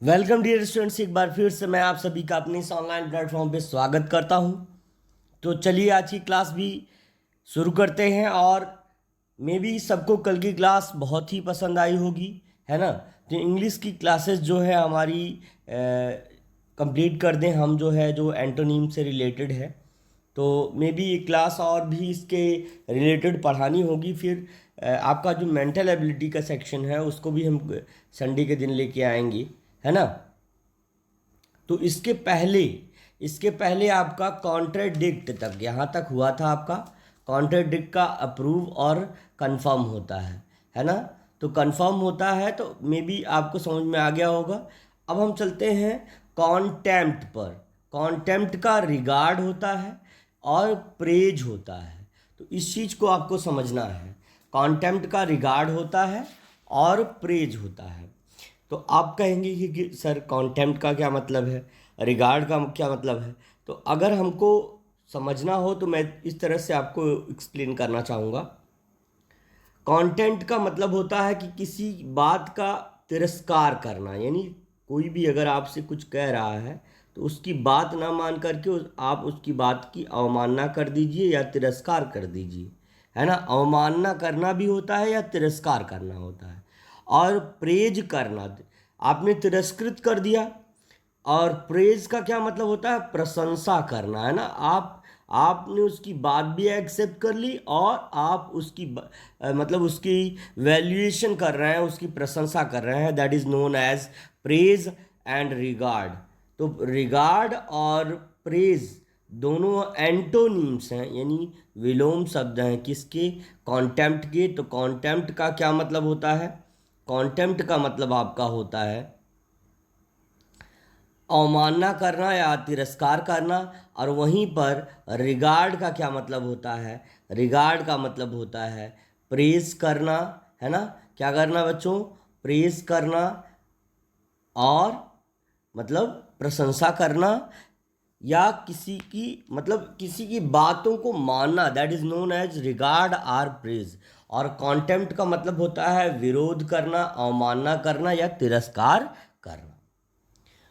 Welcome dear students, एक बार फिर से मैं आप सभी का अपने इस ऑनलाइन प्लेटफॉर्म पे स्वागत करता हूं। तो चलिए आज की क्लास भी शुरू करते हैं और मे बी सबको कल की क्लास बहुत ही पसंद आई होगी, है ना। तो इंग्लिश की क्लासेस जो है हमारी कंप्लीट कर दें हम, जो है जो एंटोनीम से रिलेटेड है। तो मे बी ये क्लास और भी इसके रिलेटेड पढ़ानी होगी। फिर आपका जो मेंटल एबिलिटी का सेक्शन है उसको भी हम संडे के दिन लेके आएंगे, है ना। तो इसके पहले आपका कॉन्ट्राडिक्ट तक यहाँ तक हुआ था। आपका कॉन्ट्राडिक्ट का अप्रूव और कंफर्म होता है ना। तो कंफर्म होता है तो मे बी आपको समझ में आ गया होगा। अब हम चलते हैं कॉन्टेम्प्ट पर। कॉन्टेम्प्ट का रिगार्ड होता है और प्रेज होता है। तो इस चीज़ को आपको समझना है। कॉन्टेम्प्ट का रिगार्ड होता है और प्रेज होता है। तो आप कहेंगे कि सर कॉन्टेम्प्ट का क्या मतलब है, रिगार्ड का क्या मतलब है। तो अगर हमको समझना हो तो मैं इस तरह से आपको एक्सप्लेन करना चाहूँगा। कंटेंट का मतलब होता है कि किसी बात का तिरस्कार करना, यानी कोई भी अगर आपसे कुछ कह रहा है तो उसकी बात ना मान करके आप उसकी बात की अवमानना कर दीजिए या तिरस्कार कर दीजिए, है ना। अवमानना करना भी होता है या तिरस्कार करना होता है। और प्रेज करना, आपने तिरस्कृत कर दिया। और प्रेज का क्या मतलब होता है, प्रशंसा करना, है ना। आपने उसकी बात भी एक्सेप्ट कर ली और आप उसकी मतलब उसकी वैल्यूएशन कर रहे हैं, उसकी प्रशंसा कर रहे हैं। That is known as praise and regard. तो रिगार्ड और प्रेज दोनों एंटोनीम्स हैं, यानी विलोम शब्द हैं किसके, कॉन्टेम्प्ट के। तो कॉन्टेम्प्ट का क्या मतलब होता है, कॉन्टेम्प्ट का मतलब आपका होता है अवमानना करना या तिरस्कार करना। और वहीं पर रिगार्ड का क्या मतलब होता है, रिगार्ड का मतलब होता है प्रेज करना, है ना। क्या करना बच्चों, प्रेज करना और मतलब प्रशंसा करना या किसी की मतलब किसी की बातों को मानना। That is known as regard or praise. और कॉन्टेम्प्ट का मतलब होता है विरोध करना, अवमानना करना या तिरस्कार करना।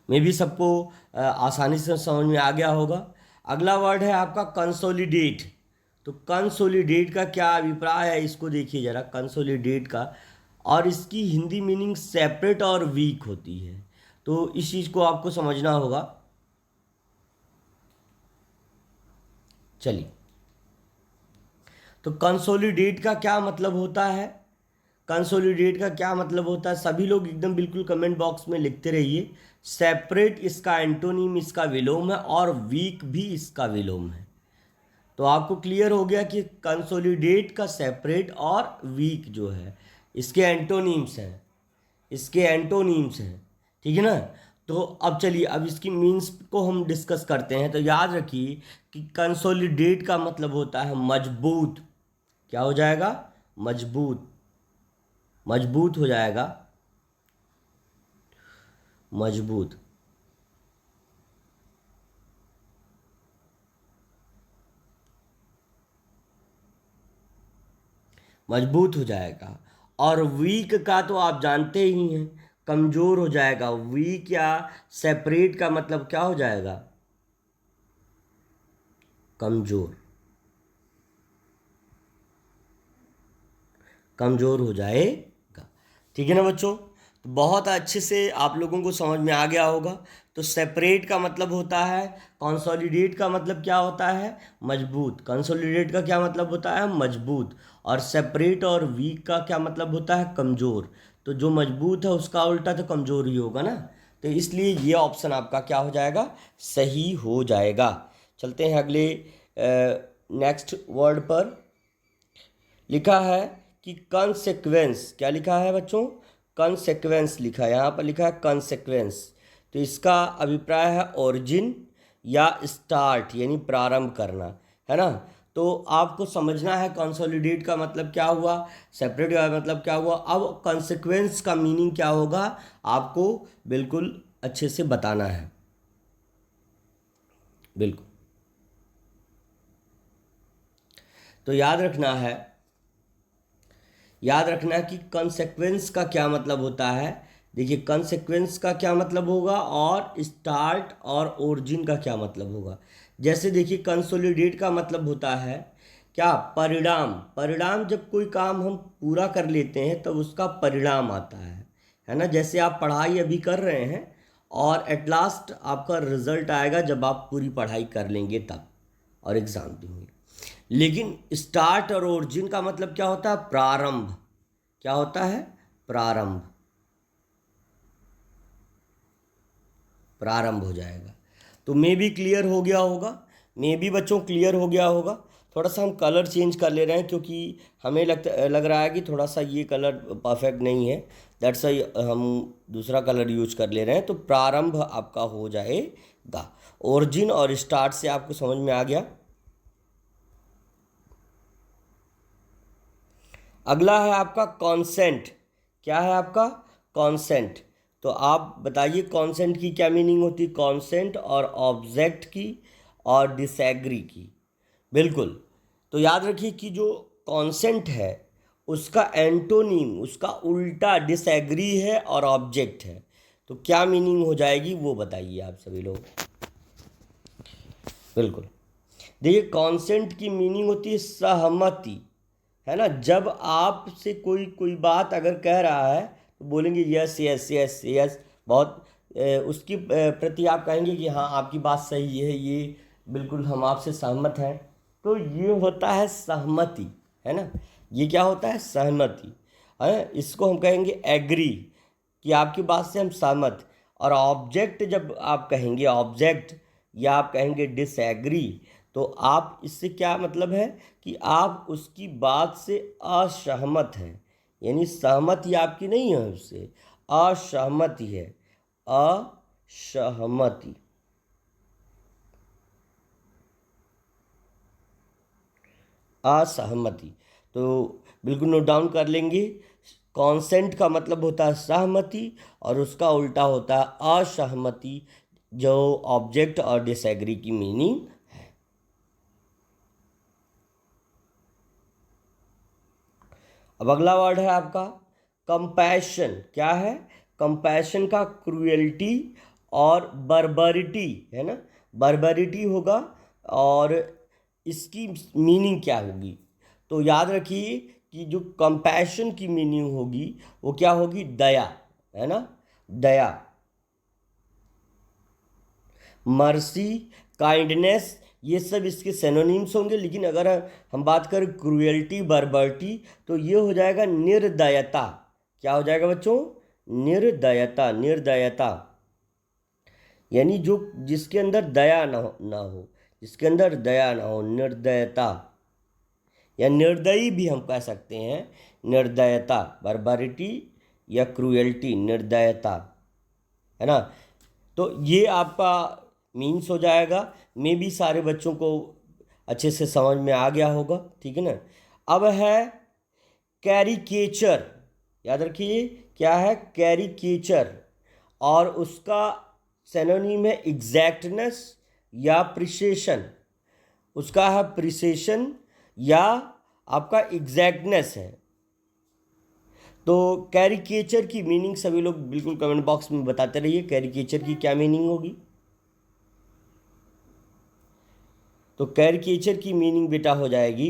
मे भी सबको आसानी से समझ में आ गया होगा। अगला वर्ड है आपका कंसोलिडेट। तो कंसोलिडेट का क्या अभिप्राय है, इसको देखिए जरा। कंसोलिडेट का और इसकी हिंदी मीनिंग सेपरेट और वीक होती है। तो इस चीज़ को आपको समझना होगा। चलिए, तो कंसोलिडेट का क्या मतलब होता है, कंसोलिडेट का क्या मतलब होता है, सभी लोग एकदम बिल्कुल कमेंट बॉक्स में लिखते रहिए। सेपरेट इसका एंटोनिम, इसका विलोम है, और वीक भी इसका विलोम है। तो आपको क्लियर हो गया कि कंसोलिडेट का सेपरेट और वीक जो है इसके एंटोनिम्स हैं, इसके एंटोनिम्स हैं, ठीक है ना। तो अब चलिए, अब इसकी मीन्स को हम डिस्कस करते हैं। तो याद रखिए कि कंसोलिडेट का मतलब होता है मजबूत। क्या हो जाएगा, मजबूत, मजबूत हो जाएगा, मजबूत। मजबूत हो जाएगा। और वीक का तो आप जानते ही हैं, कमजोर हो जाएगा। वीक या सेपरेट का मतलब क्या हो जाएगा, कमजोर, कमजोर हो जाएगा। ठीक है ना बच्चों। तो बहुत अच्छे से आप लोगों को समझ में आ गया होगा। तो सेपरेट का मतलब होता है, कंसोलिडेट का मतलब क्या होता है, मजबूत। कंसोलिडेट का क्या मतलब होता है, मजबूत। और सेपरेट और वीक का क्या मतलब होता है, कमजोर। तो जो मजबूत है उसका उल्टा तो कमजोर ही होगा ना। तो इसलिए ये ऑप्शन आपका क्या हो जाएगा, सही हो जाएगा। चलते हैं अगले नेक्स्ट वर्ड पर। लिखा है कि कंसेक्वेंस। क्या लिखा है बच्चों, कंसेक्वेंस लिखा है, यहाँ पर लिखा है कंसेक्वेंस। तो इसका अभिप्राय है ओरिजिन या स्टार्ट, यानी प्रारंभ करना, है ना। तो आपको समझना है कंसोलिडेट का मतलब क्या हुआ, सेपरेट का मतलब क्या हुआ। अब कंसेक्वेंस का मीनिंग क्या होगा आपको बिल्कुल अच्छे से बताना है, बिल्कुल। तो याद रखना कि कंसेक्वेंस का क्या मतलब होता है, देखिए कंसेक्वेंस का क्या मतलब होगा और स्टार्ट और ओरिजिन का क्या मतलब होगा। जैसे देखिए कंसोलिडेट का मतलब होता है क्या, परिणाम। परिणाम जब कोई काम हम पूरा कर लेते हैं तब उसका परिणाम आता है ना। जैसे आप पढ़ाई अभी कर रहे हैं और एट लास्ट आपका रिजल्ट आएगा जब आप पूरी पढ़ाई कर लेंगे तब, और एग्ज़ाम देंगे। लेकिन स्टार्ट और ओरिजिन का मतलब क्या होता है, प्रारंभ। क्या होता है, प्रारंभ। प्रारंभ हो जाएगा। तो मे भी क्लियर हो गया होगा, मे भी बच्चों क्लियर हो गया होगा। थोड़ा सा हम कलर चेंज कर ले रहे हैं क्योंकि हमें लग रहा है कि थोड़ा सा ये कलर परफेक्ट नहीं है, दैट्स वाई हम दूसरा कलर यूज कर ले रहे हैं। तो प्रारंभ आपका हो जाएगा। ओरिजिन और स्टार्ट से आपको समझ में आ गया। अगला है आपका कॉन्सेंट। क्या है आपका, कॉन्सेंट। तो आप बताइए कॉन्सेंट की क्या मीनिंग होती है, कॉन्सेंट और ऑब्जेक्ट की और डिसएग्री की। बिल्कुल। तो याद रखिए कि जो कॉन्सेंट है उसका एंटोनीम, उसका उल्टा डिसएग्री है और ऑब्जेक्ट है। तो क्या मीनिंग हो जाएगी वो बताइए आप सभी लोग। बिल्कुल। देखिए कॉन्सेंट की मीनिंग होती है सहमति, है ना। जब आपसे कोई कोई बात अगर कह रहा है तो बोलेंगे यस यस यस यस, बहुत उसकी प्रति आप कहेंगे कि हाँ आपकी बात सही है, ये बिल्कुल हम आपसे सहमत हैं। तो ये होता है सहमति, है ना। ये क्या होता है, सहमति है। इसको हम कहेंगे एग्री, कि आपकी बात से हम सहमत। और ऑब्जेक्ट जब आप कहेंगे ऑब्जेक्ट, या आप कहेंगे डिसएग्री, तो आप इससे क्या मतलब है कि आप उसकी बात से असहमत हैं। यानी सहमति आपकी नहीं है उससे, असहमति है, असहमति। असहमति। तो बिल्कुल नोट डाउन कर लेंगे। कॉन्सेंट का मतलब होता है सहमति और उसका उल्टा होता है असहमति, जो ऑब्जेक्ट और डिसएग्री की मीनिंग। अब अगला वर्ड है आपका कंपैशन। क्या है, कंपैशन का क्रूएल्टी और बर्बरिटी, है ना। बर्बरिटी होगा और इसकी मीनिंग क्या होगी। तो याद रखिए कि जो कंपैशन की मीनिंग होगी वो क्या होगी, दया, है ना। दया, मर्सी, काइंडनेस, ये सब इसके सिनोनिम्स होंगे। लेकिन अगर हम बात करें क्रूएल्टी, बर्बरिटी, तो ये हो जाएगा निर्दयता। क्या हो जाएगा बच्चों, निर्दयता। निर्दयता यानी जो जिसके अंदर दया ना हो, जिसके अंदर दया ना हो, निर्दयता। या निर्दयी भी हम कह सकते हैं, निर्दयता, बर्बरिटी या क्रूएल्टी, निर्दयता, है ना। तो ये आपका मीन्स हो जाएगा। मे भी सारे बच्चों को अच्छे से समझ में आ गया होगा, ठीक है ना। अब है कैरिकेचर। याद रखिए क्या है, कैरिकेचर, और उसका सिनोनिम है एग्जैक्टनेस या प्रिसिशन। उसका है प्रिसिशन या आपका एग्जैक्टनेस है। तो कैरिकेचर की मीनिंग सभी लोग बिल्कुल कमेंट बॉक्स में बताते रहिए, कैरिकेचर की क्या मीनिंग होगी। तो कैरिकेचर की मीनिंग बेटा हो जाएगी,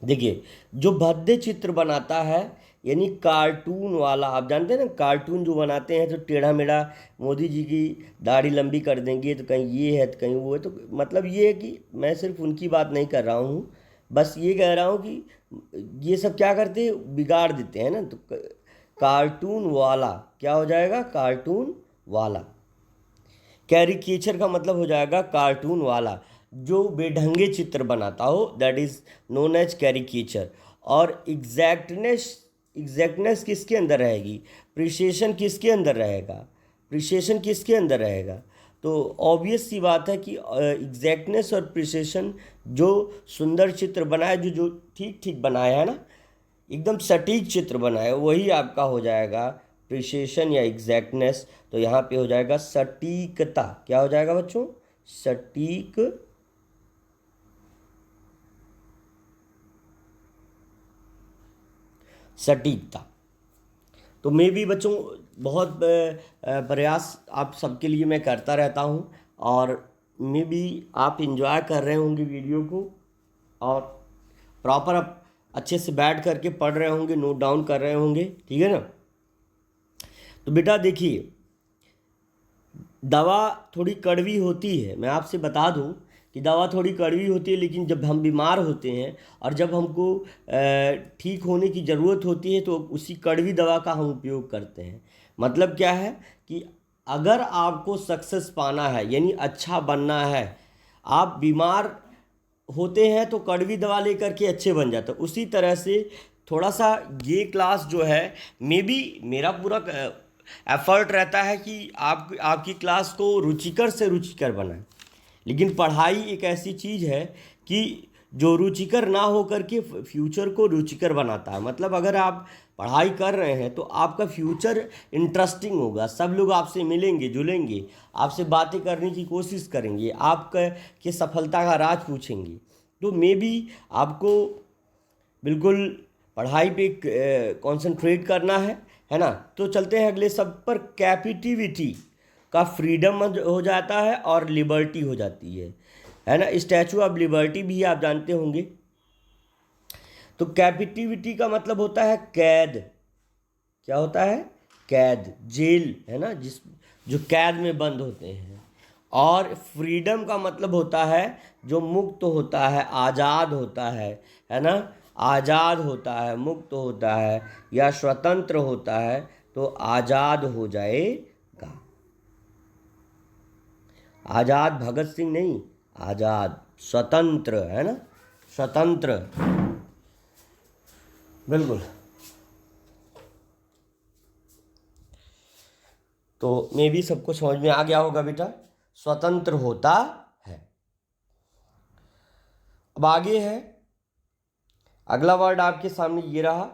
देखिए जो भद्दे चित्र बनाता है, यानी कार्टून वाला। आप जानते हैं ना कार्टून जो बनाते हैं तो टेढ़ा मेढ़ा, मोदी जी की दाढ़ी लंबी कर देंगे तो कहीं ये है तो कहीं वो है। तो मतलब ये है कि मैं सिर्फ उनकी बात नहीं कर रहा हूँ, बस ये कह रहा हूँ कि ये सब क्या करते हैं, बिगाड़ देते हैं ना। तो कार्टून वाला क्या हो जाएगा, कार्टून वाला। कैरिकेचर का मतलब हो जाएगा कार्टून वाला, जो बेढंगे चित्र बनाता हो, that is known as caricature. और एग्जैक्टनेस, एग्जैक्टनेस किसके अंदर रहेगी, प्रिसिशन किसके अंदर रहेगा, प्रिसिशन किसके अंदर रहेगा। तो ऑब्वियस सी बात है कि एग्जैक्टनेस और प्रिसिशन, जो सुंदर चित्र बनाए, जो ठीक ठीक बनाया है ना, एकदम सटीक चित्र बनाए, वही आपका हो जाएगा प्रिसिशन या एग्जैक्टनेस। तो यहाँ पे हो जाएगा सटीकता। क्या हो जाएगा बच्चों, सटीक, सटीकता। तो मैं भी बच्चों बहुत प्रयास आप सबके लिए मैं करता रहता हूँ, और मैं भी आप इंजॉय कर रहे होंगे वीडियो को, और प्रॉपर आप अच्छे से बैठ करके पढ़ रहे होंगे, नोट डाउन कर रहे होंगे, ठीक है ना। तो बेटा देखिए, दवा थोड़ी कड़वी होती है, मैं आपसे बता दूं कि दवा थोड़ी कड़वी होती है, लेकिन जब हम बीमार होते हैं और जब हमको ठीक होने की ज़रूरत होती है तो उसी कड़वी दवा का हम उपयोग करते हैं। मतलब क्या है कि अगर आपको सक्सेस पाना है, यानी अच्छा बनना है, आप बीमार होते हैं तो कड़वी दवा लेकर के अच्छे बन जाते हैं। उसी तरह से थोड़ा सा ये क्लास जो है, मे बी मेरा पूरा एफर्ट रहता है कि आपकी क्लास को रुचिकर से रुचिकर बनाए। लेकिन पढ़ाई एक ऐसी चीज़ है कि जो रुचिकर ना हो करके फ्यूचर को रुचिकर बनाता है। मतलब अगर आप पढ़ाई कर रहे हैं तो आपका फ्यूचर इंटरेस्टिंग होगा, सब लोग आपसे मिलेंगे जुलेंगे, आपसे बातें करने की कोशिश करेंगे, आपका के सफलता का राज पूछेंगे। तो मे बी आपको बिल्कुल पढ़ाई पे कंसंट्रेट करना है ना। तो चलते हैं अगले सब पर। कैपिटिविटी का फ्रीडम हो जाता है और लिबर्टी हो जाती है ना। स्टैचू ऑफ लिबर्टी भी आप जानते होंगे। तो कैपिटिविटी का मतलब होता है कैद। क्या होता है? कैद, जेल, है ना, जो कैद में बंद होते हैं। और फ्रीडम का मतलब होता है जो मुक्त होता है, आज़ाद होता है ना। आज़ाद होता है, मुक्त होता है या स्वतंत्र होता है, तो आज़ाद हो जाएगा। आज़ाद भगत सिंह नहीं, आज़ाद, स्वतंत्र, है ना, स्वतंत्र, बिल्कुल। तो मे भी सबको समझ में आ गया होगा बेटा, स्वतंत्र होता है। अब आगे है, अगला वर्ड आपके सामने ये रहा,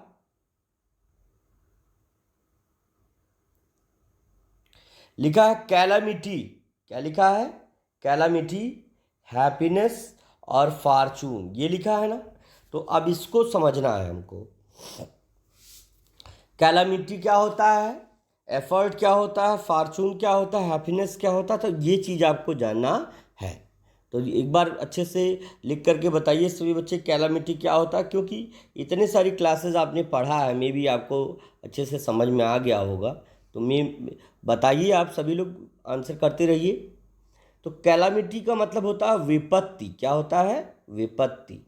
लिखा है कैलामिटी। क्या लिखा है? कैलामिटी, हैप्पीनेस और फॉर्चून, ये लिखा है ना। तो अब इसको समझना है हमको। कैलामिटी क्या होता है, एफर्ट क्या होता है, फॉर्चून क्या होता है, हैप्पीनेस क्या होता है, तो ये चीज़ आपको जानना है। तो एक बार अच्छे से लिख करके बताइए सभी बच्चे, कैलामिटी क्या होता है, क्योंकि इतने सारी क्लासेस आपने पढ़ा है, मे भी आपको अच्छे से समझ में आ गया होगा। तो मैं बताइए, आप सभी लोग आंसर करते रहिए। तो कैलामिटी का मतलब होता है विपत्ति। क्या होता है? विपत्ति,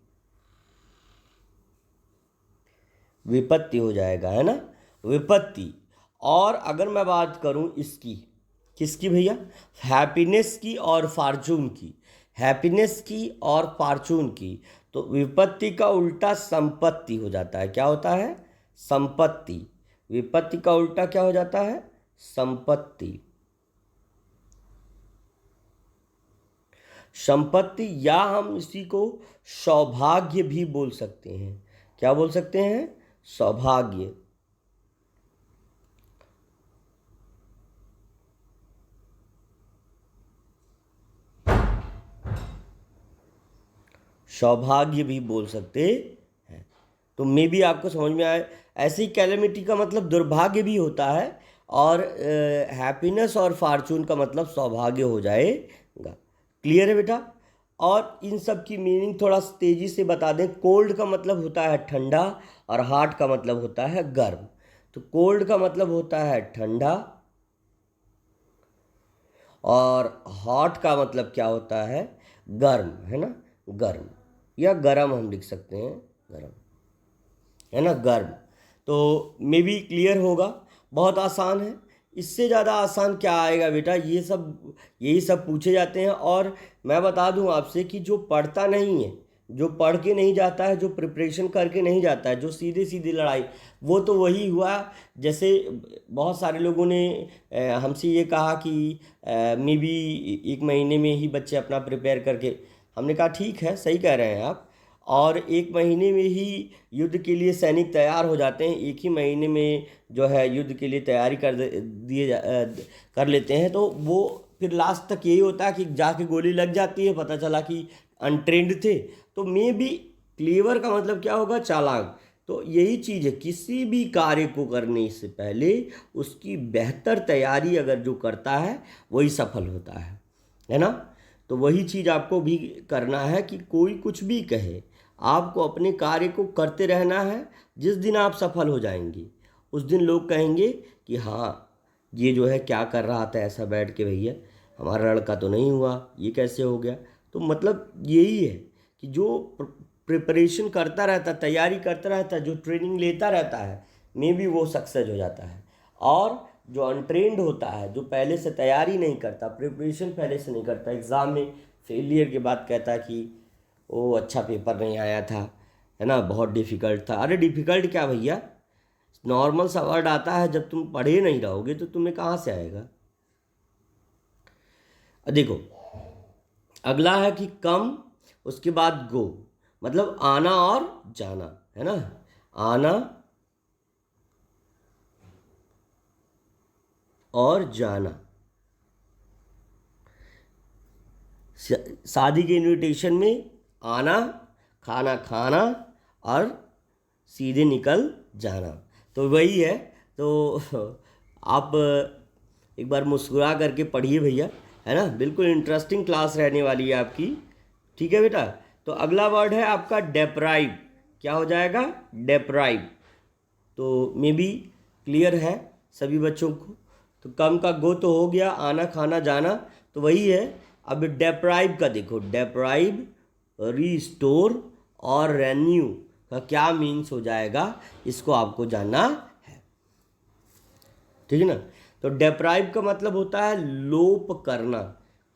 विपत्ति हो जाएगा, है ना, विपत्ति। और अगर मैं बात करूं इसकी, किसकी भैया? हैप्पीनेस की और फॉर्चून की, हैप्पीनेस की और फॉर्चून की। तो विपत्ति का उल्टा संपत्ति हो जाता है। क्या होता है? संपत्ति। विपत्ति का उल्टा क्या हो जाता है? संपत्ति। संपत्ति, या हम इसी को सौभाग्य भी बोल सकते हैं। क्या बोल सकते हैं? सौभाग्य। सौभाग्य भी बोल सकते हैं। तो मे भी आपको समझ में आए। ऐसे ही कैलेमिटी का मतलब दुर्भाग्य भी होता है, और हैप्पीनेस और फॉर्चून का मतलब सौभाग्य हो जाएगा। क्लियर है बेटा? और इन सब की मीनिंग थोड़ा तेज़ी से बता दें। कोल्ड का मतलब होता है ठंडा, और हॉट का मतलब होता है गर्म। तो कोल्ड का मतलब होता है ठंडा, और हॉट का मतलब क्या होता है? गर्म, है ना, गर्म, या गरम हम लिख सकते हैं, गरम, है ना, गर्म। तो मे भी क्लियर होगा, बहुत आसान है। इससे ज़्यादा आसान क्या आएगा बेटा? ये सब, यही सब पूछे जाते हैं। और मैं बता दूं आपसे कि जो पढ़ता नहीं है, जो पढ़ के नहीं जाता है, जो प्रिपरेशन करके नहीं जाता है, जो सीधे सीधे लड़ाई, वो तो वही हुआ। जैसे बहुत सारे लोगों ने हमसे ये कहा कि मे बी 1 महीने में ही बच्चे अपना प्रिपेयर करके, हमने कहा ठीक है, सही कह रहे हैं आप। और 1 महीने में ही युद्ध के लिए सैनिक तैयार हो जाते हैं, एक ही महीने में जो है युद्ध के लिए तैयारी कर लेते हैं। तो वो फिर लास्ट तक यही होता है कि जाके गोली लग जाती है, पता चला कि अनट्रेंड थे। तो मे बी क्लेवर का मतलब क्या होगा? चालाक। तो यही चीज़ है, किसी भी कार्य को करने से पहले उसकी बेहतर तैयारी अगर जो करता है वही सफल होता है ना। तो वही चीज़ आपको भी करना है कि कोई कुछ भी कहे, आपको अपने कार्य को करते रहना है। जिस दिन आप सफल हो जाएंगे उस दिन लोग कहेंगे कि हाँ, ये जो है क्या कर रहा था ऐसा बैठ के, भैया हमारा लड़का तो नहीं हुआ, ये कैसे हो गया। तो मतलब यही है कि जो प्रिपरेशन करता रहता, तैयारी करता रहता, जो ट्रेनिंग लेता रहता है, मे बी वो सक्सेस हो जाता है। और जो अनट्रेंड होता है, जो पहले से तैयारी नहीं करता, प्रिपरेशन पहले से नहीं करता, एग्ज़ाम में फेलियर के बाद कहता है कि ओ अच्छा पेपर नहीं आया था, है ना, बहुत डिफ़िकल्ट था। अरे डिफ़िकल्ट क्या भैया, नॉर्मल सा वर्ड आता है, जब तुम पढ़े नहीं रहोगे तो तुम्हें कहाँ से आएगा। देखो, अगला है कि कम, उसके बाद गो, मतलब आना और जाना, है ना। आना और जाना। शादी के इनविटेशन में आना, खाना खाना और सीधे निकल जाना, तो वही है। तो आप एक बार मुस्कुरा करके पढ़िए भैया, है ना, बिल्कुल इंटरेस्टिंग क्लास रहने वाली है आपकी। ठीक है बेटा। तो अगला वर्ड है आपका डेप्राइव। क्या हो जाएगा, डेप्राइव। तो मे बी क्लियर है सभी बच्चों को। तो कम का गो तो हो गया, आना खाना जाना, तो वही है। अब डेप्राइव का देखो, डेप्राइव, रीस्टोर और रेन्यू का क्या मीन्स हो जाएगा, इसको आपको जानना है। ठीक है ना। तो डेप्राइव का मतलब होता है लोप करना,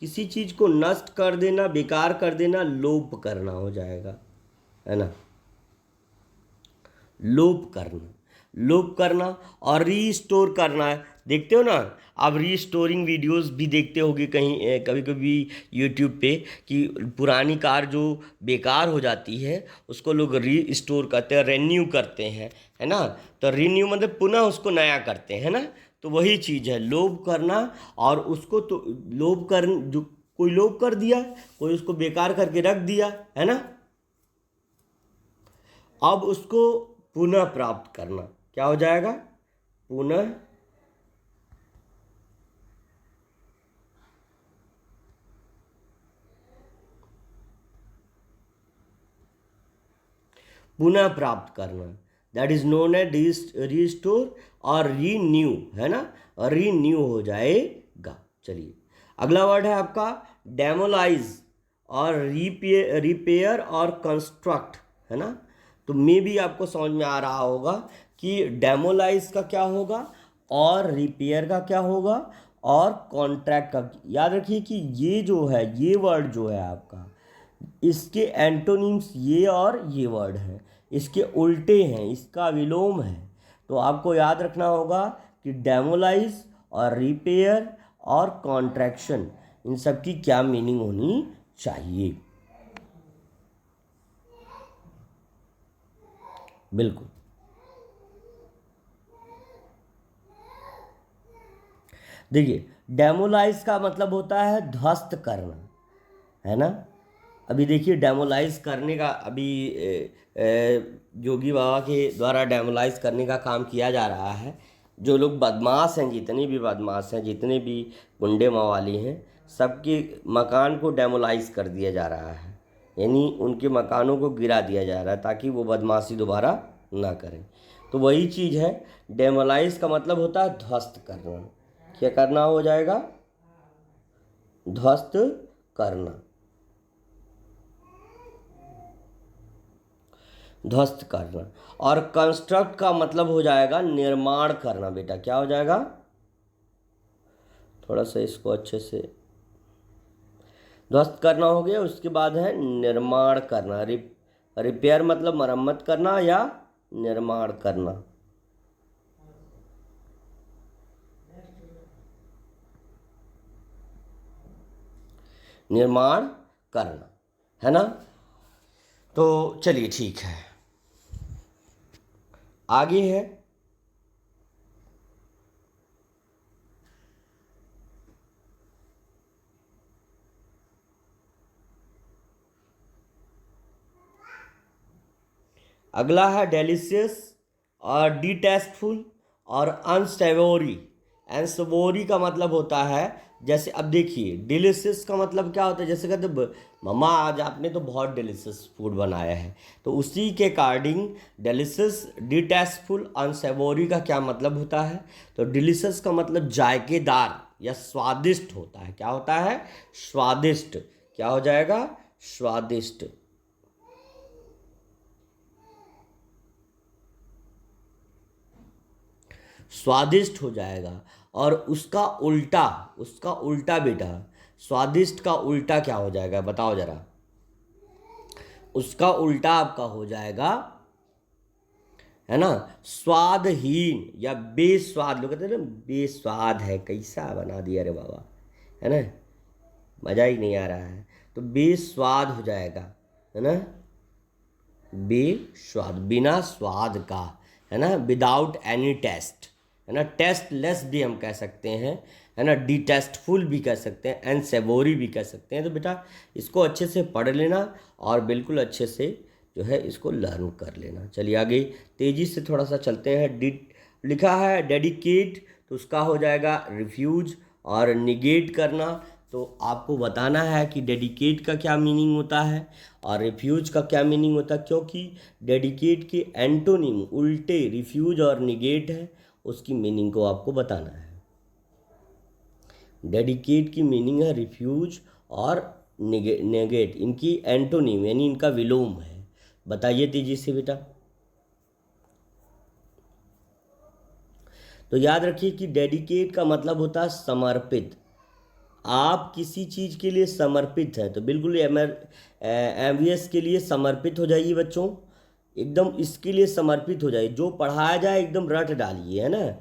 किसी चीज़ को नष्ट कर देना, बेकार कर देना, लोप करना हो जाएगा, है ना। लोप करना, लोप करना। और रीस्टोर करना है, देखते हो ना आप, रीस्टोरिंग वीडियोस भी देखते होगे कहीं कभी कभी यूट्यूब पे, कि पुरानी कार जो बेकार हो जाती है उसको लोग रीस्टोर करते हैं, रेन्यू करते हैं, है ना। तो रिन्यू मतलब पुनः उसको नया करते हैं ना। तो वही चीज़ है लोप करना। और उसको तो लोप कर, जो कोई लोप कर दिया, कोई उसको बेकार करके रख दिया, है ना, अब उसको पुनः प्राप्त करना क्या हो जाएगा, पुनः पुनः प्राप्त करना, that is known as restore और रीन्यू, है ना, रीन्यू हो जाएगा। चलिए, अगला वर्ड है आपका डेमोलाइज और रिपेयर और कंस्ट्रक्ट, है ना। तो मे भी आपको समझ में आ रहा होगा कि डेमोलाइज का क्या होगा और रिपेयर का क्या होगा और कॉन्ट्रैक्ट का। याद रखिए कि ये जो है, ये वर्ड जो है आपका, इसके एंटोनिम्स ये और ये वर्ड हैं, इसके उल्टे हैं, इसका विलोम है। तो आपको याद रखना होगा कि डेमोलाइज और रिपेयर और कॉन्ट्रैक्शन, इन सब की क्या मीनिंग होनी चाहिए। बिल्कुल। देखिए, डेमोलाइज का मतलब होता है ध्वस्त करना, है ना। अभी देखिए, डेमोलाइज करने का अभी जोगी बाबा के द्वारा डेमोलाइज करने का काम किया जा रहा है। जो लोग बदमाश हैं, जितने भी बदमाश हैं, जितने भी गुंडे मवाली हैं, सबके मकान को डेमोलाइज कर दिया जा रहा है, यानी उनके मकानों को गिरा दिया जा रहा है ताकि वो बदमाशी दोबारा ना करें। तो वही चीज़ है, डेमोलाइज का मतलब होता है ध्वस्त करना। क्या करना हो जाएगा, ध्वस्त करना, ध्वस्त करना। और कंस्ट्रक्ट का मतलब हो जाएगा निर्माण करना। बेटा क्या हो जाएगा, थोड़ा सा इसको अच्छे से, ध्वस्त करना हो गया, उसके बाद है निर्माण करना। रिपेयर मतलब मरम्मत करना या निर्माण करना। निर्माण करना, है ना। तो चलिए ठीक है, आगे है अगला है डेलिशियस और डिटेस्टफुल और अनसेवोरी। अनसेवोरी का मतलब होता है, जैसे अब देखिए डिलीशियस का मतलब क्या होता है, जैसे कहते मम्मा आज आपने तो बहुत डिलीशियस फूड बनाया है, तो उसी के अकॉर्डिंग डिलीशियस डिटेस्टफुल अनसेवोरी का क्या मतलब होता है। तो डिलीशियस का मतलब जायकेदार या स्वादिष्ट होता है। क्या होता है? स्वादिष्ट। क्या हो जाएगा? स्वादिष्ट। स्वादिष्ट हो जाएगा। और उसका उल्टा बेटा, स्वादिष्ट का उल्टा क्या हो जाएगा बताओ जरा। उसका उल्टा आपका हो जाएगा, है ना, स्वादहीन या बेस्वाद। लोग कहते हैं ना बेस्वाद है, कैसा बना दिया रे बाबा, है ना, मज़ा ही नहीं आ रहा है। तो बेस्वाद हो जाएगा, है ना, बेस्वाद, बिना स्वाद का, है ना, विदाउट एनी टेस्ट, है ना, टेस्ट लेस भी हम कह सकते हैं, है ना, डिटेस्टफुल भी कह सकते हैं, एंड सेवोरी भी कह सकते हैं। तो बेटा इसको अच्छे से पढ़ लेना और बिल्कुल अच्छे से जो है इसको लर्न कर लेना। चलिए आगे तेज़ी से थोड़ा सा चलते हैं। लिखा है डेडिकेट, तो उसका हो जाएगा रिफ्यूज। और निगेट करना, तो आपको बताना है कि डेडिकेट का क्या मीनिंग होता है और रिफ्यूज का क्या मीनिंग होता है, क्योंकि डेडिकेट के एंटोनिम उल्टे रिफ्यूज और निगेट है, उसकी मीनिंग को आपको बताना है। डेडिकेट की मीनिंग है रिफ्यूज और नेगेट, इनकी एंटोनिम यानी इनका विलोम है। बताइए तेजी से बेटा। तो याद रखिए कि डेडिकेट का मतलब होता है समर्पित। आप किसी चीज़ के लिए समर्पित हैं, तो बिल्कुल एमवीएस के लिए समर्पित हो जाइए बच्चों, एकदम इसके लिए समर्पित हो जाइए। जो पढ़ाया जाए एकदम रट डालिए, है ना।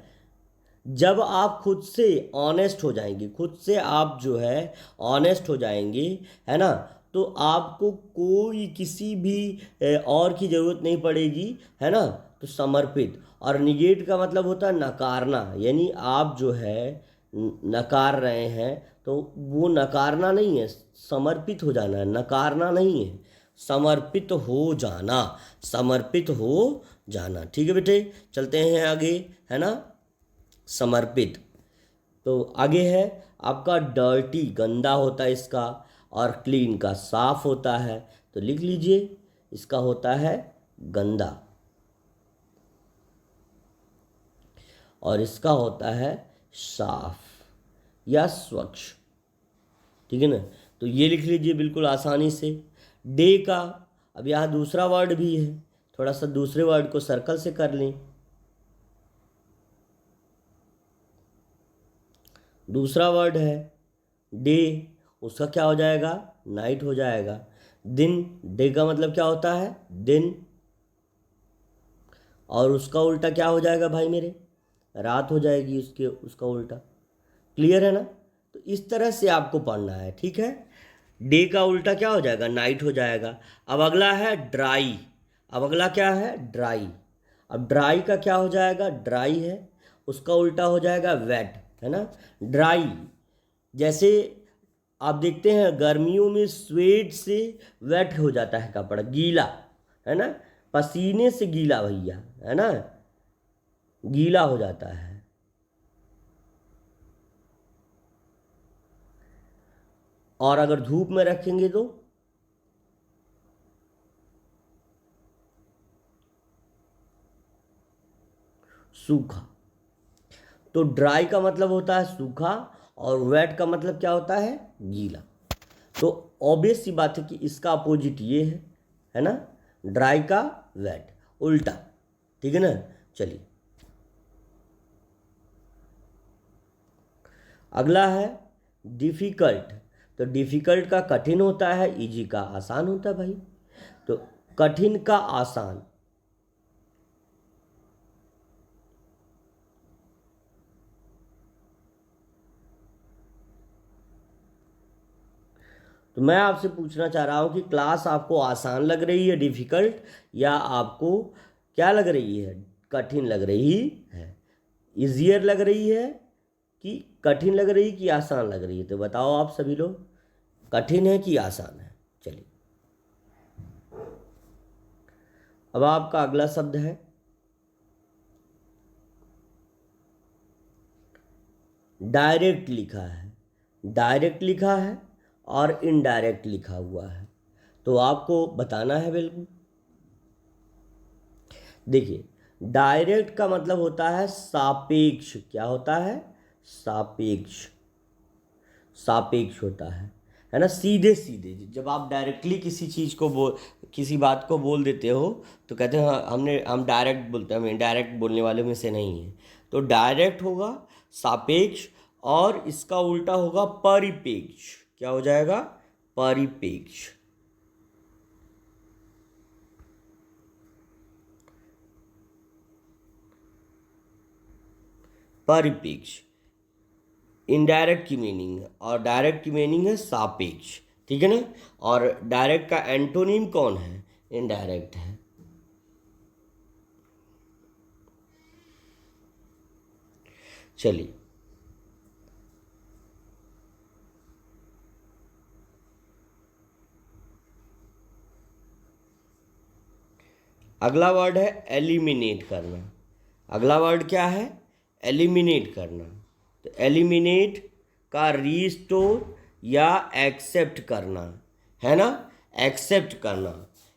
जब आप खुद से ऑनेस्ट हो जाएंगे, खुद से आप जो है ऑनेस्ट हो जाएंगे, है ना, तो आपको कोई किसी भी और की ज़रूरत नहीं पड़ेगी, है ना। तो समर्पित। और निगेट का मतलब होता है नकारना, यानी आप जो है नकार रहे हैं, तो वो नकारना नहीं है, समर्पित हो जाना है, नकारना नहीं है, समर्पित हो जाना, समर्पित हो जाना। ठीक है बेटे, चलते हैं आगे, है ना। समर्पित। तो आगे है आपका डर्टी, गंदा होता है इसका, और क्लीन का साफ होता है। तो लिख लीजिए, इसका होता है गंदा और इसका होता है साफ या स्वच्छ। ठीक है ना, तो ये लिख लीजिए बिल्कुल आसानी से। डे का, अब यहाँ दूसरा वर्ड भी है, थोड़ा सा दूसरे वर्ड को सर्कल से कर लें। दूसरा वर्ड है डे, उसका क्या हो जाएगा? नाइट हो जाएगा। दिन, डे का मतलब क्या होता है? दिन। और उसका उल्टा क्या हो जाएगा भाई मेरे? रात हो जाएगी उसका उल्टा। क्लियर है ना। तो इस तरह से आपको पढ़ना है, ठीक है। डे का उल्टा क्या हो जाएगा? नाइट हो जाएगा। अब अगला है ड्राई। अब अगला क्या है? ड्राई। अब ड्राई का क्या हो जाएगा? ड्राई है, उसका उल्टा हो जाएगा वेट, है ना। ड्राई, जैसे आप देखते हैं गर्मियों में स्वेट से वेट हो जाता है कपड़ा, गीला, है ना, पसीने से गीला भैया, है ना, गीला हो जाता है। और अगर धूप में रखेंगे तो सूखा। तो ड्राई का मतलब होता है सूखा और वेट का मतलब क्या होता है? गीला। तो ऑब्वियस सी बात है कि इसका अपोजिट ये है ना, ड्राई का वेट, उल्टा। ठीक है ना। चलिए अगला है डिफ़िकल्ट। तो डिफ़िकल्ट का कठिन होता है, इजी का आसान होता है भाई। तो कठिन का आसान, तो मैं आपसे पूछना चाह रहा हूँ कि क्लास आपको आसान लग रही है, डिफ़िकल्ट, या आपको क्या लग रही है? कठिन लग रही है। इजियर लग रही है कि कठिन लग रही है कि आसान लग रही है? तो बताओ आप सभी लोग, कठिन है कि आसान है? चलिए अब आपका अगला शब्द है डायरेक्ट। लिखा है, डायरेक्ट लिखा है और इनडायरेक्ट लिखा हुआ है, तो आपको बताना है बिल्कुल। देखिए, डायरेक्ट का मतलब होता है सापेक्ष। क्या होता है? सापेक्ष। सापेक्ष होता है ना, सीधे सीधे। जब आप डायरेक्टली किसी चीज़ को किसी बात को बोल देते हो तो कहते हैं हाँ, हम डायरेक्ट बोलते हैं, हम इनडायरेक्ट बोलने वालों में से नहीं है। तो डायरेक्ट होगा सापेक्ष, और इसका उल्टा होगा परिपेक्ष। क्या हो जाएगा? परिपेक्ष। परिपेक्ष इनडायरेक्ट की मीनिंग है, और डायरेक्ट की मीनिंग है सापेक्ष। ठीक है ना? और डायरेक्ट का एंटोनिम कौन है? इनडायरेक्ट है। चलिए, अगला वर्ड है एलिमिनेट करना। अगला वर्ड क्या है? एलिमिनेट करना। तो एलिमिनेट का रीस्टोर या एक्सेप्ट करना, है ना? एक्सेप्ट करना।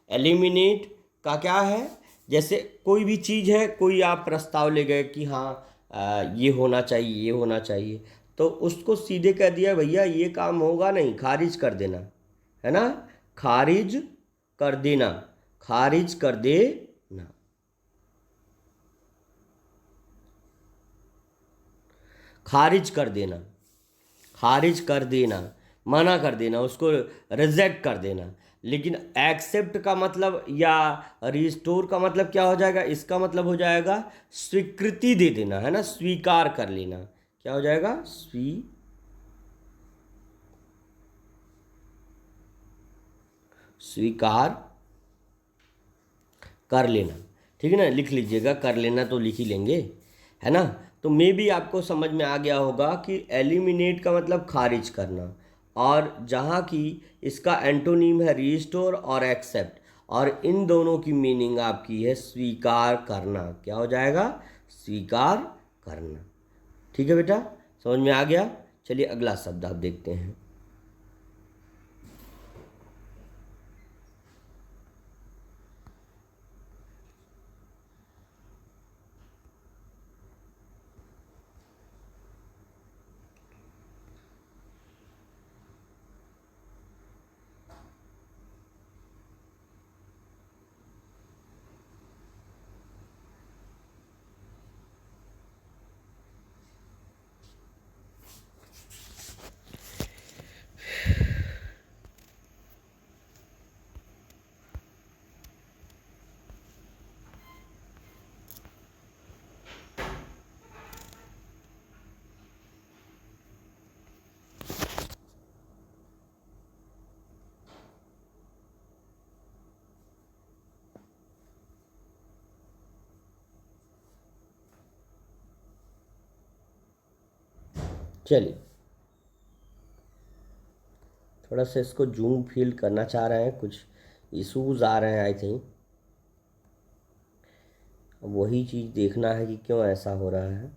एलिमिनेट का क्या है? जैसे कोई भी चीज़ है, कोई आप प्रस्ताव ले गए कि हाँ ये होना चाहिए, ये होना चाहिए, तो उसको सीधे कह दिया भैया ये काम होगा नहीं, खारिज कर देना, है ना? खारिज कर देना, खारिज कर देना। खारिज कर देना, खारिज कर देना, मना कर देना, उसको रिजेक्ट कर देना। लेकिन एक्सेप्ट का मतलब या रिस्टोर का मतलब क्या हो जाएगा? इसका मतलब हो जाएगा स्वीकृति दे देना, है ना? स्वीकार कर लेना। क्या हो जाएगा? स्वीकार कर लेना। ठीक है ना? लिख लीजिएगा, कर लेना तो लिख ही लेंगे, है ना? तो मे भी आपको समझ में आ गया होगा कि एलिमिनेट का मतलब खारिज करना, और जहाँ की इसका एंटोनीम है रिस्टोर और एक्सेप्ट, और इन दोनों की मीनिंग आपकी है स्वीकार करना। क्या हो जाएगा? स्वीकार करना। ठीक है बेटा, समझ में आ गया? चलिए अगला शब्द आप देखते हैं। चलिए, थोड़ा सा इसको जूम फील करना चाह रहे हैं, कुछ इश्यूज आ रहे हैं आई थिंक। अब वही चीज़ देखना है कि क्यों ऐसा हो रहा है।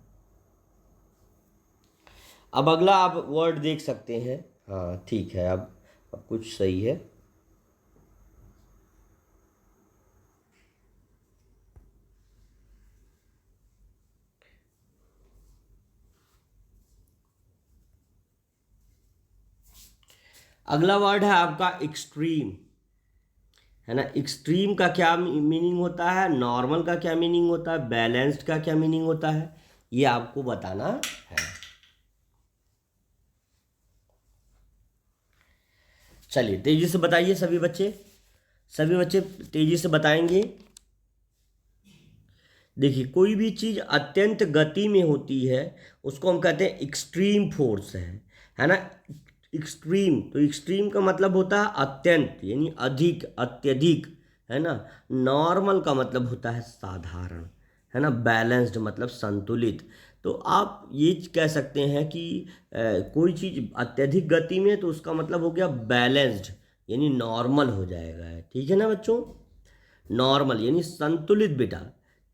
अब अगला आप वर्ड देख सकते हैं। हाँ ठीक है, अब कुछ सही है। अगला वर्ड है आपका एक्सट्रीम, है ना? एक्सट्रीम का क्या मीनिंग होता है? नॉर्मल का क्या मीनिंग होता है? बैलेंस्ड का क्या मीनिंग होता है? ये आपको बताना है। चलिए तेजी से बताइए सभी बच्चे, सभी बच्चे तेजी से बताएंगे। देखिए, कोई भी चीज़ अत्यंत गति में होती है उसको हम कहते हैं एक्सट्रीम फोर्स है ना? एक्सट्रीम, तो एक्सट्रीम का मतलब होता है अत्यंत, यानी अधिक, अत्यधिक, है ना? नॉर्मल का मतलब होता है साधारण, है ना? बैलेंस्ड मतलब संतुलित। तो आप ये कह सकते हैं कि कोई चीज़ अत्यधिक गति में है तो उसका मतलब हो गया बैलेंस्ड, यानी नॉर्मल हो जाएगा। ठीक है ना बच्चों? नॉर्मल यानी संतुलित बेटा।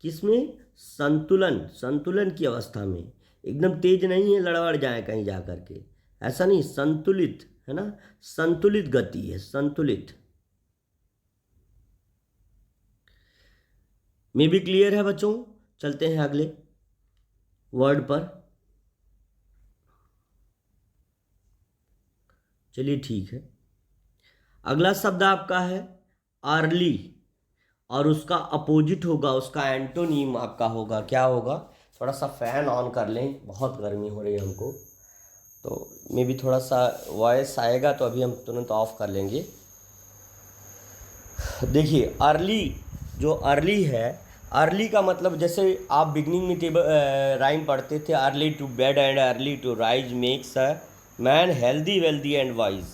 किसमें? संतुलन, संतुलन की अवस्था में। एकदम तेज नहीं है लड़बड़ जाए कहीं जा करके, ऐसा नहीं, संतुलित है ना, संतुलित गति है, संतुलित। में भी क्लियर है बच्चों? चलते हैं अगले वर्ड पर। चलिए ठीक है। अगला शब्द आपका है अर्ली, और उसका अपोजिट होगा, उसका एंटोनीम आपका होगा, क्या होगा? थोड़ा सा फैन ऑन कर लें, बहुत गर्मी हो रही है हमको, तो मे भी थोड़ा सा वॉइस आएगा, तो अभी हम तुरंत ऑफ कर लेंगे। देखिए अर्ली, जो अर्ली है, अर्ली का मतलब जैसे आप बिगनिंग में टेबल राइम पढ़ते थे, early to bed and early to rise makes a man healthy wealthy and wise.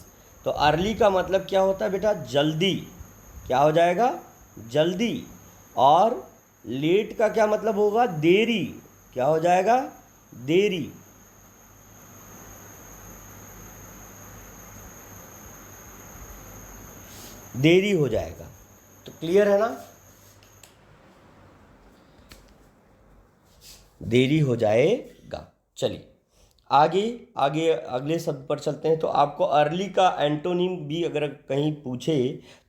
तो अर्ली का मतलब क्या होता है बेटा? जल्दी। क्या हो जाएगा? जल्दी। और लेट का क्या मतलब होगा? देरी। क्या हो जाएगा? देरी। देरी हो जाएगा। तो क्लियर है ना? देरी हो जाएगा। चलिए आगे आगे अगले शब्द पर चलते हैं। तो आपको अर्ली का एंटोनिम भी अगर कहीं पूछे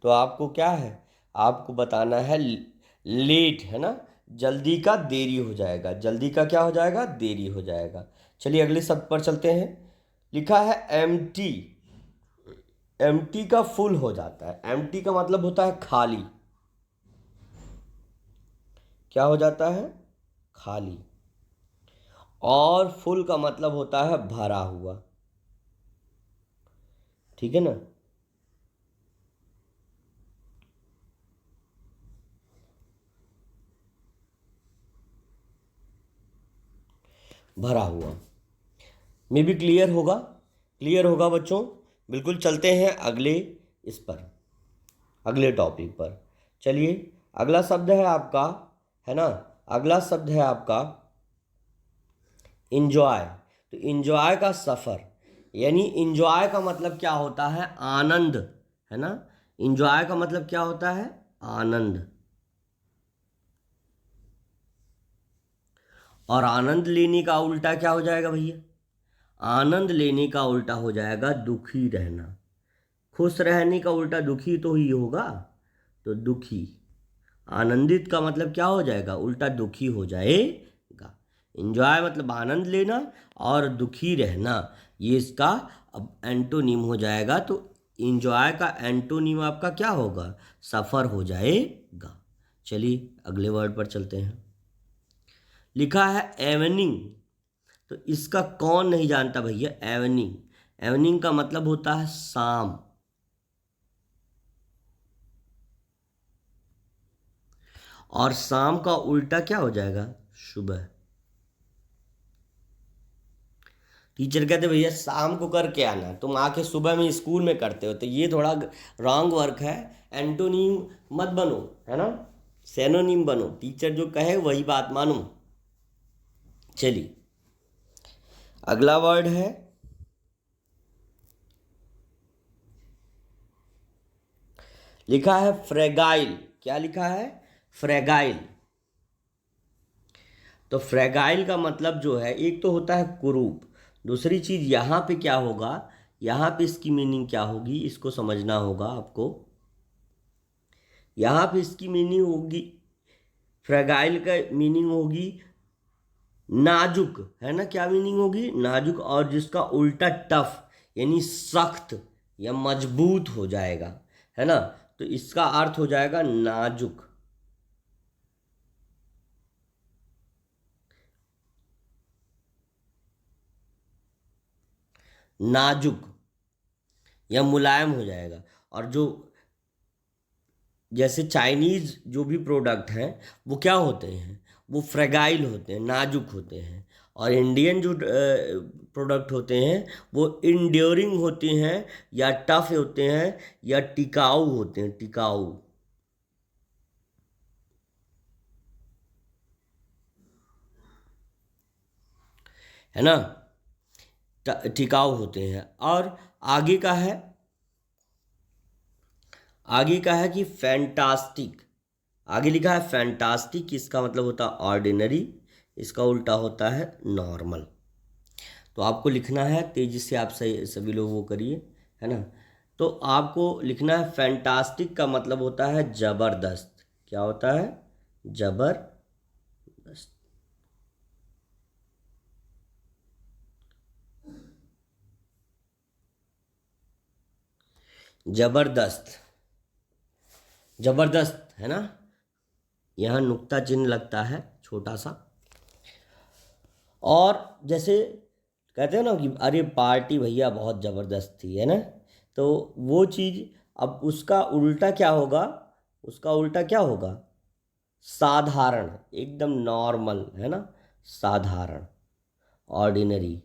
तो आपको क्या है? आपको बताना है लेट, है ना? जल्दी का देरी हो जाएगा। जल्दी का क्या हो जाएगा? देरी हो जाएगा। चलिए अगले शब्द पर चलते हैं। लिखा है एम्प्टी। एम्प्टी का फुल हो जाता है। एम्प्टी का मतलब होता है खाली। क्या हो जाता है? खाली। और फुल का मतलब होता है भरा हुआ। ठीक है ना? भरा हुआ। में भी क्लियर होगा? क्लियर होगा बच्चों? बिल्कुल। चलते हैं अगले इस पर, अगले टॉपिक पर। चलिए अगला शब्द है आपका, है ना, अगला शब्द है आपका इंजॉय। तो इंजॉय का सफ़र, यानी इंजॉय का मतलब क्या होता है? आनंद, है ना? इंजॉय का मतलब क्या होता है? आनंद। और आनंद लेने का उल्टा क्या हो जाएगा भैया? आनंद लेने का उल्टा हो जाएगा दुखी रहना। खुश रहने का उल्टा दुखी तो ही होगा, तो दुखी। आनंदित का मतलब क्या हो जाएगा? उल्टा दुखी हो जाएगा। इंजॉय मतलब आनंद लेना, और दुखी रहना, ये इसका अब एंटोनिम हो जाएगा। तो इंजॉय का एंटोनिम आपका क्या होगा? सफ़र हो जाएगा। चलिए अगले वर्ड पर चलते हैं। लिखा है एवनिंग। तो इसका कौन नहीं जानता भैया? एवनिंग। एवनिंग का मतलब होता है शाम। और शाम का उल्टा क्या हो जाएगा? सुबह। टीचर कहते भैया शाम को करके आना, तुम आके सुबह में स्कूल में करते हो, तो ये थोड़ा रॉन्ग वर्क है। एंटोनीम मत बनो, है ना, सेनोनीम बनो। टीचर जो कहे वही बात मानो। चलिए अगला वर्ड है, लिखा है फ्रेगाइल। क्या लिखा है? फ्रेगाइल। तो फ्रेगाइल का मतलब जो है, एक तो होता है कुरूप, दूसरी चीज़ यहाँ पे क्या होगा, यहाँ पे इसकी मीनिंग क्या होगी, इसको समझना होगा आपको। यहाँ पे इसकी मीनिंग होगी, फ्रेगाइल का मीनिंग होगी नाजुक, है ना? क्या मीनिंग होगी? नाजुक। और जिसका उल्टा टफ, यानी सख्त या मजबूत हो जाएगा, है ना? तो इसका अर्थ हो जाएगा नाजुक। नाजुक या मुलायम हो जाएगा। और जो जैसे चाइनीज़ जो भी प्रोडक्ट हैं वो क्या होते हैं? वो फ्रेगाइल होते हैं, नाजुक होते हैं। और इंडियन जो प्रोडक्ट होते हैं वो इंड्योरिंग होते हैं, या टफ होते हैं, या टिकाऊ होते हैं, टिकाऊ। है ना? टिकाऊ होते हैं। और आगे का है, आगे का है कि फैंटास्टिक। आगे लिखा है फैंटास्टिक, इसका मतलब होता है ऑर्डिनरी, इसका उल्टा होता है नॉर्मल। तो आपको लिखना है, तेजी से आप सही सभी लोग वो करिए, है ना। तो आपको लिखना है फैंटास्टिक का मतलब होता है जबरदस्त। क्या होता है? जबरदस्त। जबरदस्त, जबरदस्त, है ना। यहाँ नुक्ता चिन्ह लगता है छोटा सा। और जैसे कहते हैं ना कि अरे पार्टी भैया बहुत ज़बरदस्त थी, है ना। तो वो चीज़, अब उसका उल्टा क्या होगा? उसका उल्टा क्या होगा? साधारण, एकदम नॉर्मल, है ना। साधारण, ऑर्डिनरी।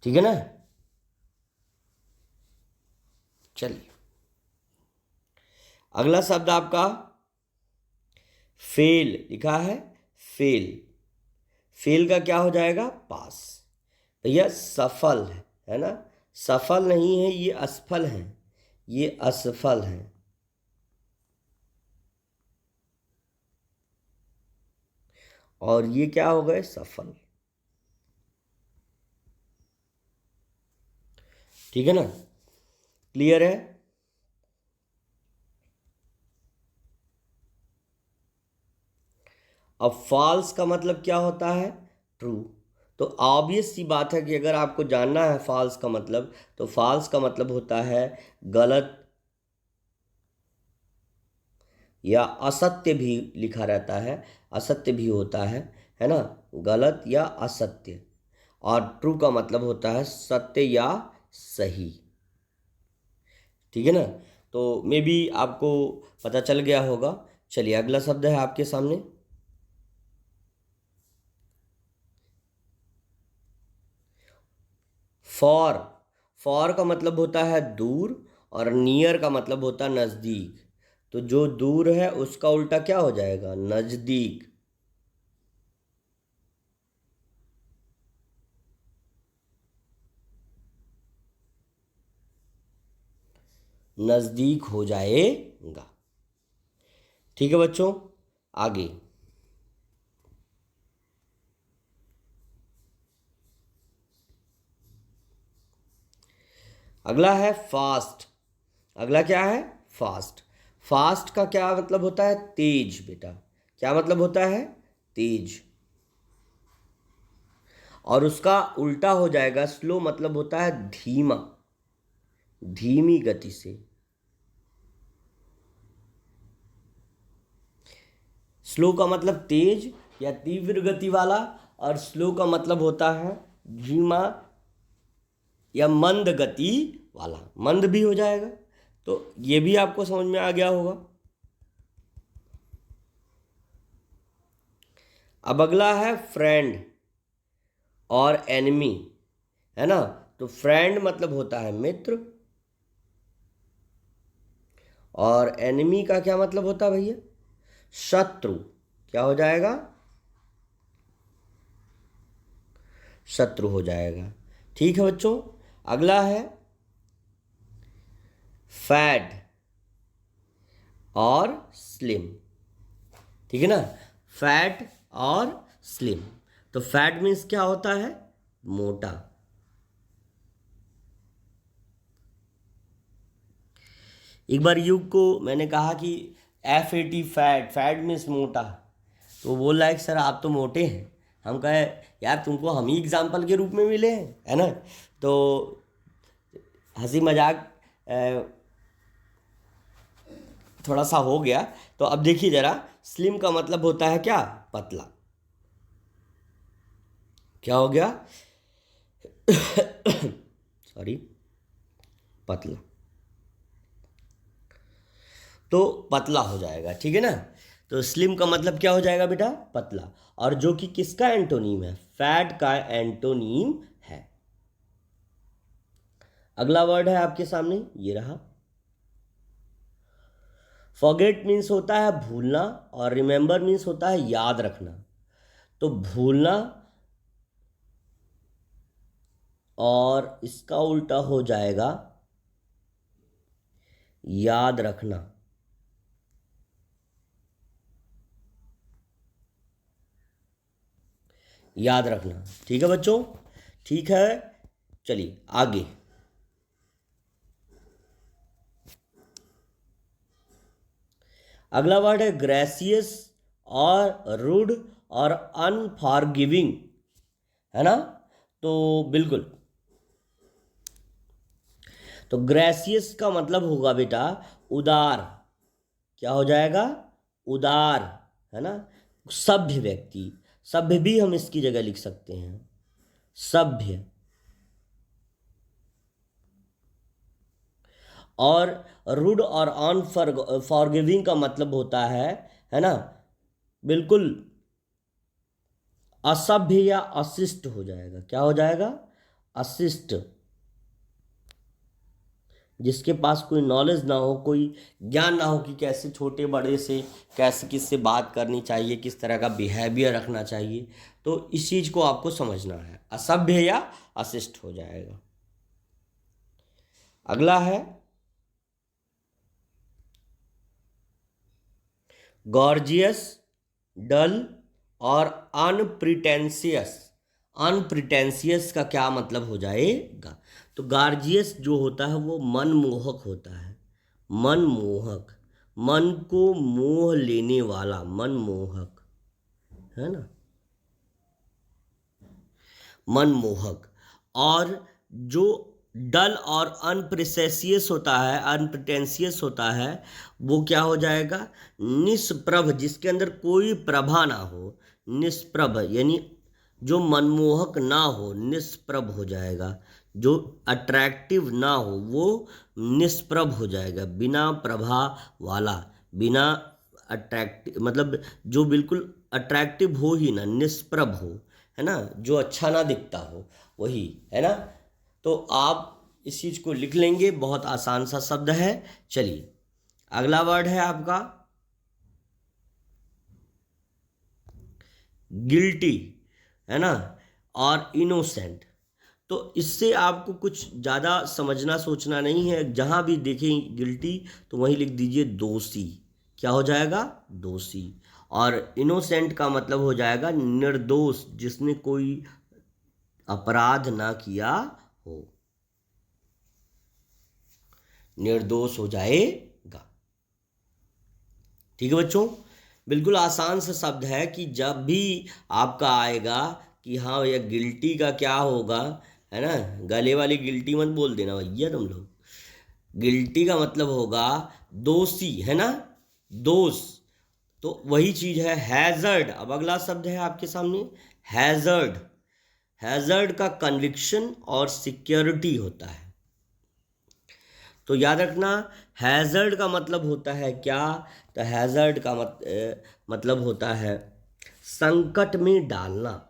ठीक है ना। चलिए, अगला शब्द आपका फेल लिखा है। फेल, फेल का क्या हो जाएगा? पास। भैया सफल है ना। सफल नहीं है, ये असफल है, ये असफल है। और ये क्या हो गए? सफल। ठीक है ना। क्लियर है। अब फॉल्स का मतलब क्या होता है? ट्रू। तो ऑब्वियस सी बात है कि अगर आपको जानना है फॉल्स का मतलब, तो फॉल्स का मतलब होता है गलत या असत्य भी लिखा रहता है, असत्य भी होता है ना। गलत या असत्य। और ट्रू का मतलब होता है सत्य या सही। ठीक है ना। तो मे बी आपको पता चल गया होगा। चलिए, अगला शब्द है आपके सामने। फॉर, फॉर का मतलब होता है दूर, और नियर का मतलब होता है नज़दीक। तो जो दूर है उसका उल्टा क्या हो जाएगा? नज़दीक। नज़दीक हो जाएगा। ठीक है बच्चों, आगे। अगला है फास्ट। अगला क्या है? फास्ट। फास्ट का क्या मतलब होता है? तेज बेटा। क्या मतलब होता है? तेज। और उसका उल्टा हो जाएगा स्लो, मतलब होता है धीमा, धीमी गति से। स्लो का मतलब तेज या तीव्र गति वाला, और स्लो का मतलब होता है धीमा या मंद गति वाला। मंद भी हो जाएगा। तो ये भी आपको समझ में आ गया होगा। अब अगला है फ्रेंड और एनिमी, है ना। तो फ्रेंड मतलब होता है मित्र, और एनिमी का क्या मतलब होता है भैया? शत्रु। क्या हो जाएगा? शत्रु हो जाएगा। ठीक है बच्चों, अगला है फैट और स्लिम। ठीक है ना। फैट और स्लिम। तो फैट मीन्स क्या होता है? मोटा। एक बार युग को मैंने कहा कि FAT, फैट, फैट मीन्स मोटा। तो वो बोल रहा है कि सर आप तो मोटे हैं। हम कहे यार तुमको हम ही एग्जाम्पल के रूप में मिले हैं, है ना। तो हंसी मजाक थोड़ा सा हो गया। तो अब देखिए ज़रा, स्लिम का मतलब होता है क्या? पतला। क्या हो गया? सॉरी, पतला। तो पतला हो जाएगा। ठीक है ना। तो स्लिम का मतलब क्या हो जाएगा बेटा? पतला। और जो कि किसका एंटोनीम है? फैट का एंटोनीम है। अगला वर्ड है आपके सामने, ये रहा। फॉरगेट मीन्स होता है भूलना, और रिमेंबर मीन्स होता है याद रखना। तो भूलना, और इसका उल्टा हो जाएगा याद रखना। याद रखना, ठीक है बच्चों, ठीक है। चलिए आगे। अगला वर्ड है ग्रेसियस और रूड और अनफॉरगिविंग, है ना। तो बिल्कुल, तो ग्रेसियस का मतलब होगा बेटा उदार। क्या हो जाएगा? उदार, है ना। सभ्य व्यक्ति, सभ्य भी हम इसकी जगह लिख सकते हैं, सभ्य। और रूड और अनफॉरगिविंग का मतलब होता है ना, बिल्कुल असभ्य या अशिष्ट हो जाएगा। क्या हो जाएगा? अशिष्ट। जिसके पास कोई नॉलेज ना हो, कोई ज्ञान ना हो कि कैसे छोटे बड़े से, कैसे किससे बात करनी चाहिए, किस तरह का बिहेवियर रखना चाहिए, तो इस चीज़ को आपको समझना है, असभ्य या अशिष्ट हो जाएगा। अगला है गॉर्जियस, डल और अनप्रिटेंशियस। अनप्रिटेंशियस का क्या मतलब हो जाएगा? तो गार्जियस जो होता है वो मनमोहक होता है, मनमोहक, मन को मोह लेने वाला, मनमोहक, है ना, मनमोहक। और जो डल और अनप्रिसेसियस होता है, अनप्रिटेंशियस होता है, वो क्या हो जाएगा? निष्प्रभ, जिसके अंदर कोई प्रभा ना हो, निष्प्रभ यानी जो मनमोहक ना हो, निष्प्रभ हो जाएगा। जो अट्रैक्टिव ना हो वो निष्प्रभ हो जाएगा, बिना प्रभा वाला, बिना अट्रैक्टिव, मतलब जो बिल्कुल अट्रैक्टिव हो ही ना, निष्प्रभ हो, है ना, जो अच्छा ना दिखता हो, वही, है ना। तो आप इस चीज को लिख लेंगे, बहुत आसान सा शब्द है। चलिए अगला वर्ड है आपका गिल्टी, है ना, और इनोसेंट। तो इससे आपको कुछ ज़्यादा समझना सोचना नहीं है, जहाँ भी देखें गिल्टी तो वहीं लिख दीजिए दोषी। क्या हो जाएगा? दोषी। और इनोसेंट का मतलब हो जाएगा निर्दोष, जिसने कोई अपराध ना किया हो, निर्दोष हो जाएगा। ठीक है बच्चों, बिल्कुल आसान सा शब्द है कि जब भी आपका आएगा कि हाँ भैया गिल्टी का क्या होगा, है ना, गले वाली गिल्टी मत बोल देना भैया तुम लोग। गिल्टी का मतलब होगा दोषी, है ना, दोष। तो वही चीज है हैजर्ड। अब अगला शब्द है आपके सामने हैजर्ड। हैजर्ड का कन्विक्शन और सिक्योरिटी होता है। तो याद रखना, हैजर्ड का मतलब होता है क्या? तो हैजर्ड का मतलब होता है संकट में डालना।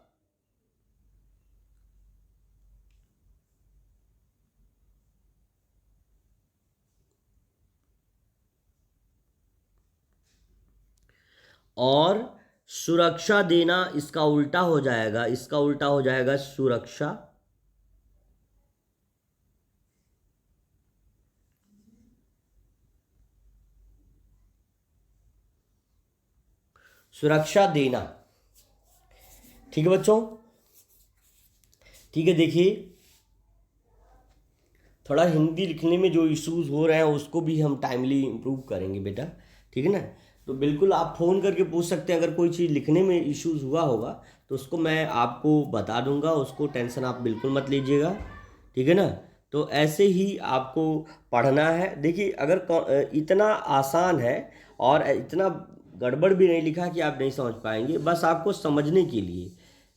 और सुरक्षा देना इसका उल्टा हो जाएगा, इसका उल्टा हो जाएगा सुरक्षा। सुरक्षा देना। ठीक है बच्चों, ठीक है। देखिए थोड़ा हिंदी लिखने में जो इश्यूज हो रहे हैं उसको भी हम टाइमली इम्प्रूव करेंगे बेटा, ठीक है ना। तो बिल्कुल आप फ़ोन करके पूछ सकते हैं, अगर कोई चीज़ लिखने में इश्यूज हुआ होगा तो उसको मैं आपको बता दूंगा, उसको टेंशन आप बिल्कुल मत लीजिएगा, ठीक है ना। तो ऐसे ही आपको पढ़ना है। देखिए अगर इतना आसान है और इतना गड़बड़ भी नहीं लिखा कि आप नहीं समझ पाएंगे, बस आपको समझने के लिए।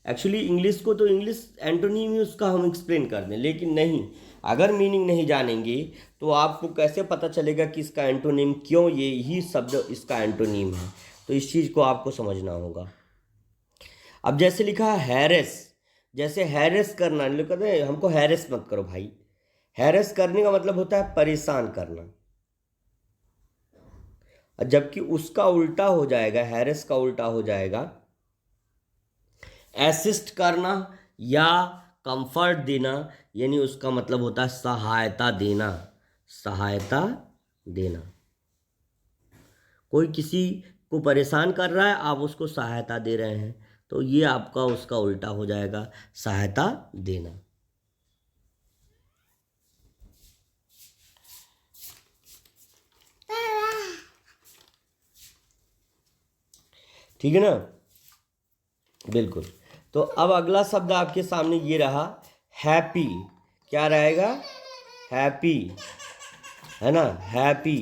एक्चुअली इंग्लिश को तो इंग्लिश एंटोनीम ही उसका हम एक्सप्लेन कर दें, लेकिन नहीं, अगर मीनिंग नहीं जानेंगे तो आपको कैसे पता चलेगा कि इसका एंटोनीम, क्यों ये ही शब्द इसका एंटोनीम है। तो इस चीज़ को आपको समझना होगा। अब जैसे लिखा है हैरेस, जैसे हैरेस करना, लोग कहते हैं हमको हैरेस मत करो भाई। हैरेस करने का मतलब होता है परेशान करना, जबकि उसका उल्टा हो जाएगा, हैरेस का उल्टा हो जाएगा असिस्ट करना या कंफर्ट देना, यानी उसका मतलब होता है सहायता देना, सहायता देना। कोई किसी को परेशान कर रहा है, आप उसको सहायता दे रहे हैं, तो ये आपका उसका उल्टा हो जाएगा, सहायता देना। ठीक है ना, बिल्कुल। तो अब अगला शब्द आपके सामने ये रहा हैप्पी। क्या रहेगा? हैप्पी, है ना, हैप्पी।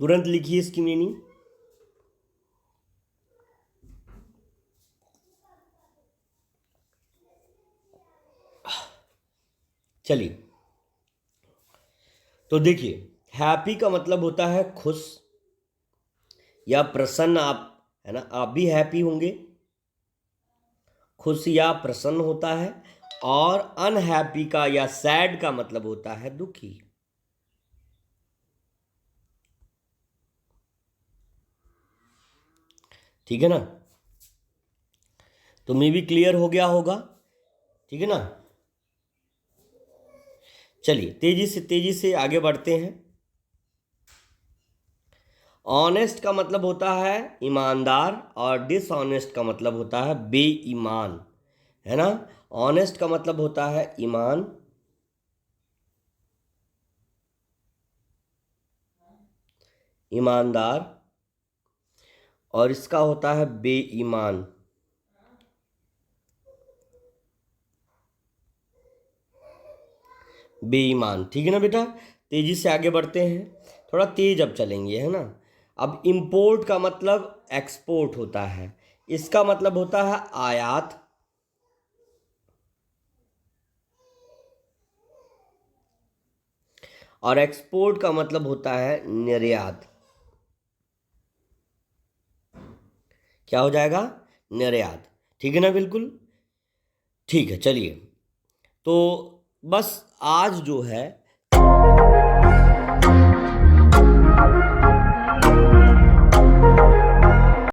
तुरंत लिखिए इसकी मीनिंग। चलिए, तो देखिए, हैप्पी का मतलब होता है खुश या प्रसन्न। आप, है ना, आप भी हैप्पी होंगे, खुश या प्रसन्न होता है। और अनहैप्पी का या सैड का मतलब होता है दुखी। ठीक है ना, तो मे भी क्लियर हो गया होगा। ठीक है ना, चलिए तेजी से आगे बढ़ते हैं। ऑनेस्ट का मतलब होता है ईमानदार और डिसऑनेस्ट का मतलब होता है बेईमान, है ना। ऑनेस्ट का मतलब होता है ईमान, ईमानदार, और इसका होता है बेईमान। बेईमान, ठीक है ना बेटा। तेजी से आगे बढ़ते हैं, थोड़ा तेज अब चलेंगे, है ना। अब इंपोर्ट का मतलब एक्सपोर्ट होता है, इसका मतलब होता है आयात, और एक्सपोर्ट का मतलब होता है निर्यात। क्या हो जाएगा? निर्यात। ठीक है ना, बिल्कुल ठीक है। चलिए, तो बस आज जो है